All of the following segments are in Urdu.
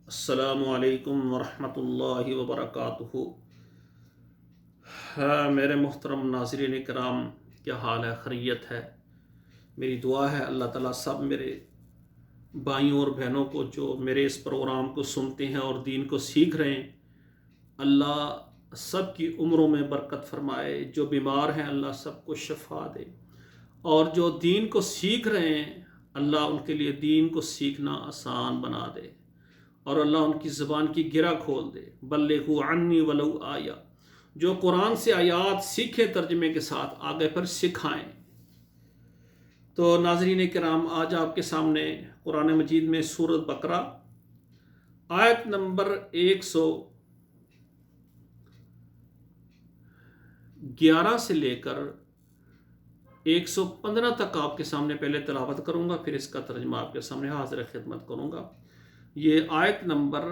السلام علیکم ورحمۃ اللہ وبرکاتہ۔ میرے محترم ناظرین کرام، کیا حال ہے؟ خیریت ہے؟ میری دعا ہے اللہ تعالیٰ سب میرے بھائیوں اور بہنوں کو جو میرے اس پروگرام کو سنتے ہیں اور دین کو سیکھ رہے ہیں، اللہ سب کی عمروں میں برکت فرمائے۔ جو بیمار ہیں اللہ سب کو شفا دے، اور جو دین کو سیکھ رہے ہیں اللہ ان کے لیے دین کو سیکھنا آسان بنا دے، اور اللہ ان کی زبان کی گرہ کھول دے۔ بلغوا عنی ولو آیا، جو قرآن سے آیات سیکھیں ترجمے کے ساتھ آگے پھر سکھائیں۔ تو ناظرین کرام، آج آپ کے سامنے قرآن مجید میں سورۃ بقرہ آیت نمبر 111 سے لے کر 115 تک آپ کے سامنے پہلے تلاوت کروں گا، پھر اس کا ترجمہ آپ کے سامنے حاضر خدمت کروں گا۔ یہ آیت نمبر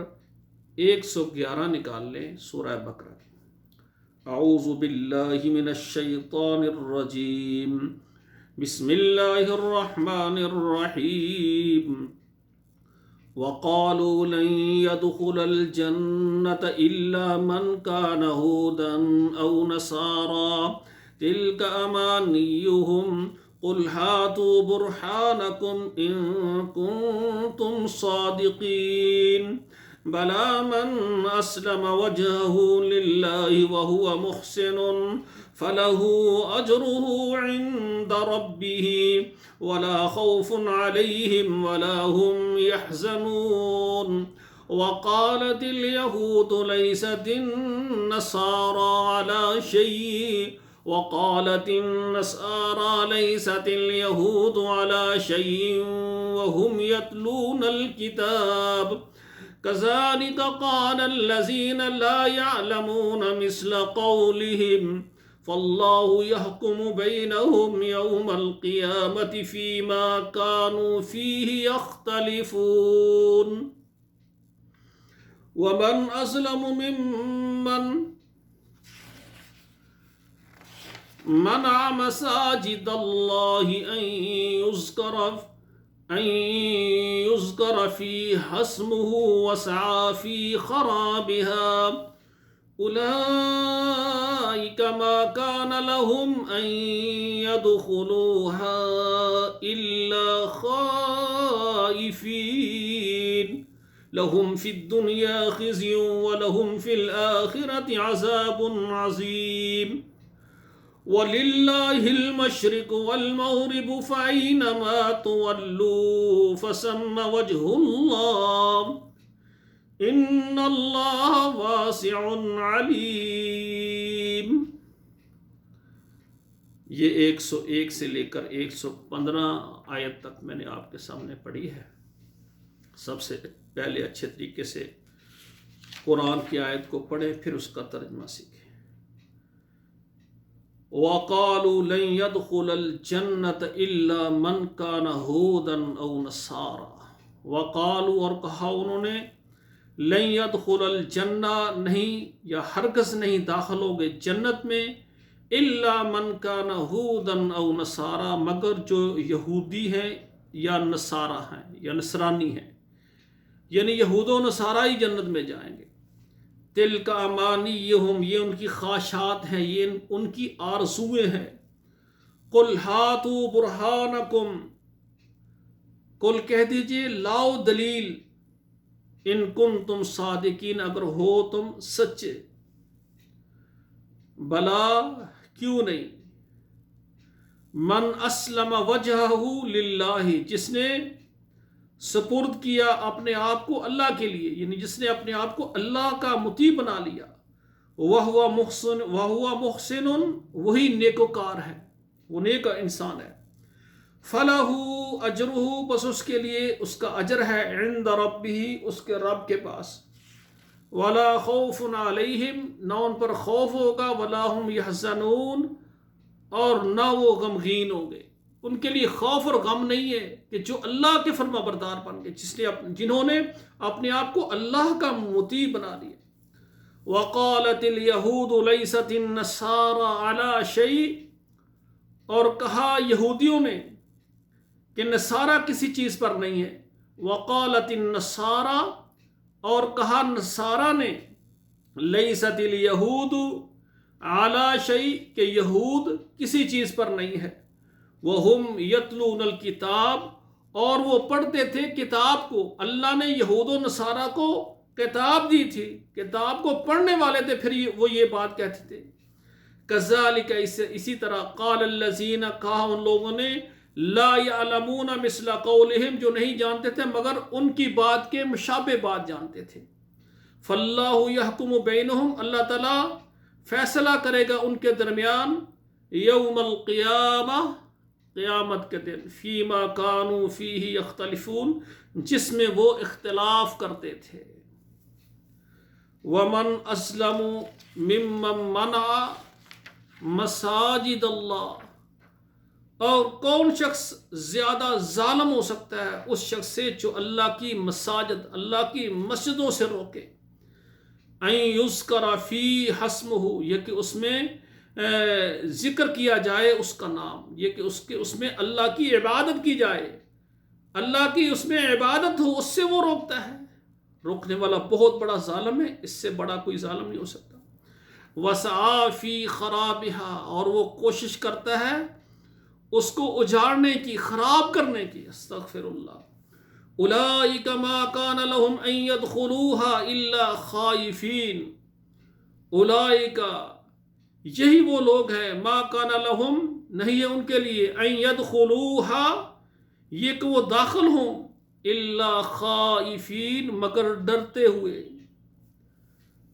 111 نکال لیں سورہ بقرہ کی۔ اعوذ باللہ من الشیطان الرجیم، بسم اللہ الرحمن الرحیم۔ وقالوا لن يدخل الجنة إلا من كان هودا أو نصارى تلك أمانيهم قل هاتوا برهانكم إن كنتم صادقين بلى من أسلم وجهه لله وهو محسن فله أجره عند ربه ولا خوف عليهم ولا هم يحزنون وقالت اليهود ليست النصارى على شيء وقالت النصارى ليست اليهود على شيء وهم يتلون الكتاب كذلك قال الذين لا يعلمون مثل قولهم فالله يحكم بينهم يوم القيامة فيما كانوا فيه يختلفون ومن أظلم ممن منع مساجد الله أن يذكر فيها اسمه وسعى في خرابها أولئك ما كان لهم أن يدخلوها إلا خائفين لهم في الدنيا خزي ولهم في الآخرة عذاب عظيم وَلِلَّهِ الْمَشْرِقُ وَالْمَغْرِبُ فَأَيْنَمَا تُوَلُّوا فَثَمَّ وَجْهُ اللَّهِ إِنَّ اللَّهَ وَاسِعٌ عَلِيمٌ۔ یہ 101 سے لے کر 115 آیت تک میں نے آپ کے سامنے پڑھی ہے۔ سب سے پہلے اچھے طریقے سے قرآن کی آیت کو پڑھیں، پھر اس کا ترجمہ سیکھیں۔ وَقَالُوا لَن يَدْخُلَ الْجَنَّةَ إِلَّا مَنْ كَانَ هُودًا أَوْ نَصَارَىٰ۔ وَقَالُوا، اور کہا انہوں نے، لَن يَدْخُلَ الْجَنَّةَ، نہیں یا ہرگز نہیں داخل ہوگے جنت میں، إِلَّا مَنْ كَانَ هُودًا أَوْ نَصَارَىٰ، مگر جو یہودی ہیں یا نصارہ ہیں یا نصرانی ہیں، یعنی یہود و نصارہ ہی جنت میں جائیں گے۔ تلک امانیہم، یہ ان کی خواہشات ہیں، یہ ان کی آرزویں ہیں۔ قل ہاتوا برہانکم، قل کہہ دیجئے لاؤ دلیل، ان کنتم صادقین، اگر ہو تم سچے۔ بلا، کیوں نہیں، من اسلم وجہہ للہ، جس نے سپرد کیا اپنے آپ کو اللہ کے لیے، یعنی جس نے اپنے آپ کو اللہ کا مطیع بنا لیا، وَهُوَ مُحْسِنٌ، وہی نیکوکار ہے، وہ نیک انسان ہے۔ فَلَهُ أَجْرُهُ، بس اس کے لیے اس کا اجر ہے، عند ربہ، اس کے رب کے پاس۔ وَلَا خَوْفٌ عَلَيْهِمْ، نہ ان پر خوف ہوگا، وَلَا هُمْ يَحْزَنُونَ، اور نہ وہ غمگین ہوں گے۔ ان کے لیے خوف اور غم نہیں ہے کہ جو اللہ کے فرما بردار بن گئے، جنہوں نے اپنے آپ کو اللہ کا مطیع بنا لیا۔ وَقَالَتِ الْيَهُودُ لَيْسَتِ النَّصَارَىٰ عَلَىٰ شَيْءٍ، اور کہا یہودیوں نے کہ نصارہ کسی چیز پر نہیں ہے۔ وقالت النصارى، اور کہا نصارہ نے لیست الیہود علی شیء کہ یہود کسی چیز پر نہیں ہے، وہم یتلون الکتاب اور وہ پڑھتے تھے کتاب کو۔ اللہ نے یہود و نصارہ کو کتاب دی تھی، کتاب کو پڑھنے والے تھے، پھر وہ یہ بات کہتے تھے۔ کذالک اسی طرح قال الذین کہا ان لوگوں نے لا یعلمون مثل قولہم جو نہیں جانتے تھے مگر ان کی بات کے مشابہ بات جانتے تھے۔ فاللہ یحکم بینہم اللہ تعالیٰ فیصلہ کرے گا ان کے درمیان یوم القیامہ قیامت کے دن فیما کانوا فیہ یختلفون جس میں وہ اختلاف کرتے تھے۔ ومن اسلم ممن منع مساجد اللہ اور کون شخص زیادہ ظالم ہو سکتا ہے اس شخص سے جو اللہ کی مساجد اللہ کی مسجدوں سے روکے۔ این یذکر فی اسمہ یہ کہ اس میں ذکر کیا جائے اس کا نام، یہ کہ اس میں اللہ کی عبادت کی جائے، اللہ کی اس میں عبادت ہو، اس سے وہ روکتا ہے۔ روکنے والا بہت بڑا ظالم ہے، اس سے بڑا کوئی ظالم نہیں ہو سکتا۔ وسعی فی خرابہا اور وہ کوشش کرتا ہے اس کو اجاڑنے کی، خراب کرنے کی۔ استغفر اللہ۔ اولئک ما کان لهم ان يدخلوها الا خائفین اولئک یہی وہ لوگ ہیں ما کان لهم نہیں ہے ان کے لیے ان يدخلوها یہ کہ وہ داخل ہوں الا خائفین مگر ڈرتے ہوئے۔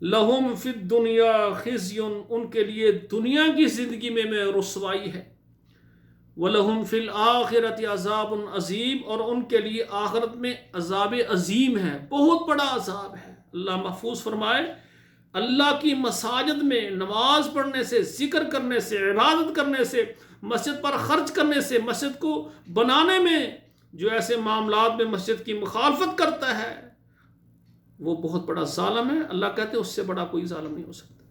لہم فی الدنیا خزی ان کے لیے دنیا کی زندگی میں رسوائی ہے، وَلَهُمْ فِي الْآخِرَةِ عَذَابٌ عظیم اور ان کے لیے آخرت میں عذاب عظیم ہے، بہت بڑا عذاب ہے۔ اللہ محفوظ فرمائے اللہ کی مساجد میں نماز پڑھنے سے، ذکر کرنے سے، عبادت کرنے سے، مسجد پر خرچ کرنے سے، مسجد کو بنانے میں جو ایسے معاملات میں مسجد کی مخالفت کرتا ہے وہ بہت بڑا ظالم ہے۔ اللہ کہتے ہیں اس سے بڑا کوئی ظالم نہیں ہو سکتا۔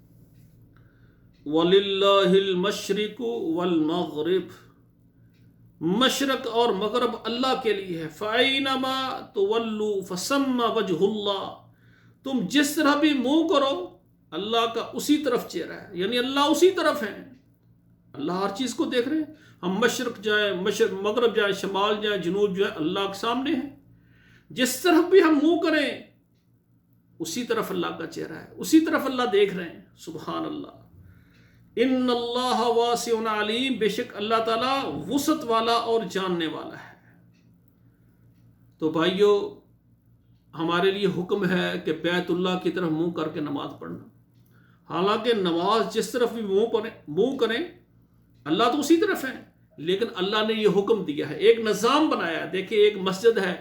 وَلِلَّهِ الْمَشْرِقُ وَالْمَغْرِبُ مشرق اور مغرب اللہ کے لیے ہے۔ فَأَيْنَمَا تُوَلُّوا فَثَمَّ وَجْهُ اللَّهِ تم جس طرح بھی منہ کرو اللہ کا اسی طرف چہرہ ہے، یعنی اللہ اسی طرف ہے، اللہ ہر چیز کو دیکھ رہے ہیں۔ ہم مشرق جائیں، مغرب جائیں، شمال جائیں، جنوب جائیں، اللہ کے سامنے ہے۔ جس طرف بھی ہم منہ کریں اسی طرف اللہ کا چہرہ ہے، اسی طرف اللہ دیکھ رہے ہیں۔ سبحان اللہ۔ ان اللہ واسع علیم بے شک اللہ تعالیٰ وسعت والا اور جاننے والا ہے۔ تو بھائیو ہمارے لیے حکم ہے کہ بیت اللہ کی طرف منہ کر کے نماز پڑھنا۔ حالانکہ نماز جس طرف بھی منہ کریں اللہ تو اسی طرف ہے، لیکن اللہ نے یہ حکم دیا ہے، ایک نظام بنایا ہے۔ دیکھیں ایک مسجد ہے،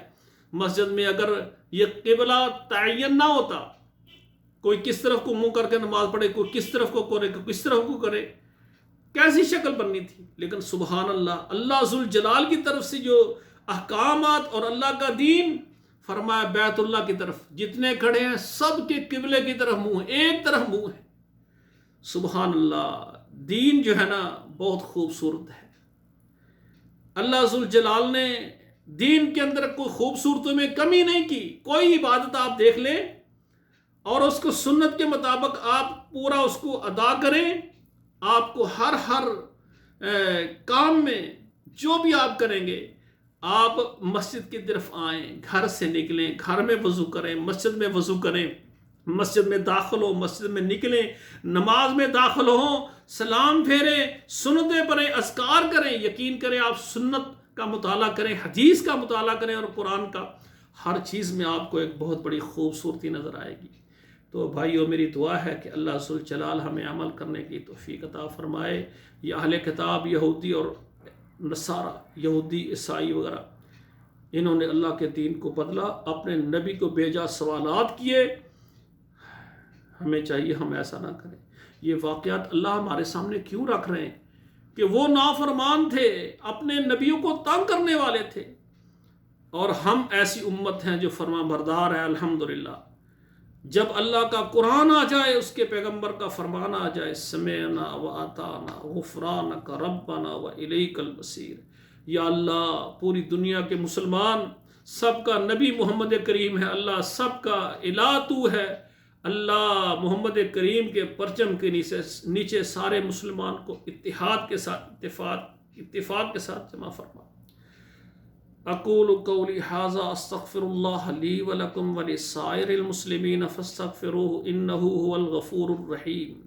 مسجد میں اگر یہ قبلہ تعین نہ ہوتا، کوئی کس طرف کو منہ کر کے نماز پڑھے، کوئی کس طرف کو کرے، کوئی کس طرف کو کرے، کیسی شکل بننی تھی۔ لیکن سبحان اللہ، اللہ ذوالجلال کی طرف سے جو احکامات اور اللہ کا دین فرمایا بیت اللہ کی طرف جتنے کھڑے ہیں سب کے قبلے کی طرف منہ ہے، ایک طرف منہ ہے۔ سبحان اللہ، دین جو ہے نا بہت خوبصورت ہے۔ اللہ ذوالجلال نے دین کے اندر کوئی خوبصورتی میں کمی نہیں کی۔ کوئی عبادت آپ دیکھ لیں اور اس کو سنت کے مطابق آپ پورا اس کو ادا کریں، آپ کو ہر کام میں جو بھی آپ کریں گے، آپ مسجد کی طرف آئیں، گھر سے نکلیں، گھر میں وضو کریں، مسجد میں وضو کریں، مسجد میں داخل ہو، مسجد میں نکلیں، نماز میں داخل ہوں، سلام پھیریں، سنتیں پڑھیں، اذکار کریں۔ یقین کریں آپ سنت کا مطالعہ کریں، حدیث کا مطالعہ کریں اور قرآن کا، ہر چیز میں آپ کو ایک بہت بڑی خوبصورتی نظر آئے گی۔ تو بھائیو میری دعا ہے کہ اللہ ذوالجلال ہمیں عمل کرنے کی توفیق عطا فرمائے۔ یہ اہل کتاب یہودی اور نصارہ، یہودی عیسائی وغیرہ، انہوں نے اللہ کے دین کو بدلا، اپنے نبی کو بھیجا، سوالات کیے۔ ہمیں چاہیے ہم ایسا نہ کریں۔ یہ واقعات اللہ ہمارے سامنے کیوں رکھ رہے ہیں کہ وہ نافرمان تھے، اپنے نبیوں کو تنگ کرنے والے تھے، اور ہم ایسی امت ہیں جو فرما بردار ہے۔ الحمدللہ جب اللہ کا قرآن آ جائے، اس کے پیغمبر کا فرمان آ جائے، سمعنا و اطعنا غفرانک ربنا و الیک المصیر، یا اللہ پوری دنیا کے مسلمان سب کا نبی محمد کریم ہے، اللہ سب کا الہ تو ہے، اللہ محمد کریم کے پرچم کے نیچے سارے مسلمان کو اتحاد کے ساتھ اتفاق کے ساتھ جمع فرما۔ اقول قولی ھذا استغفر اللہ لی ولکم ولسائر المسلمین فاستغفروہ انہ ھو الغفور الرحیم۔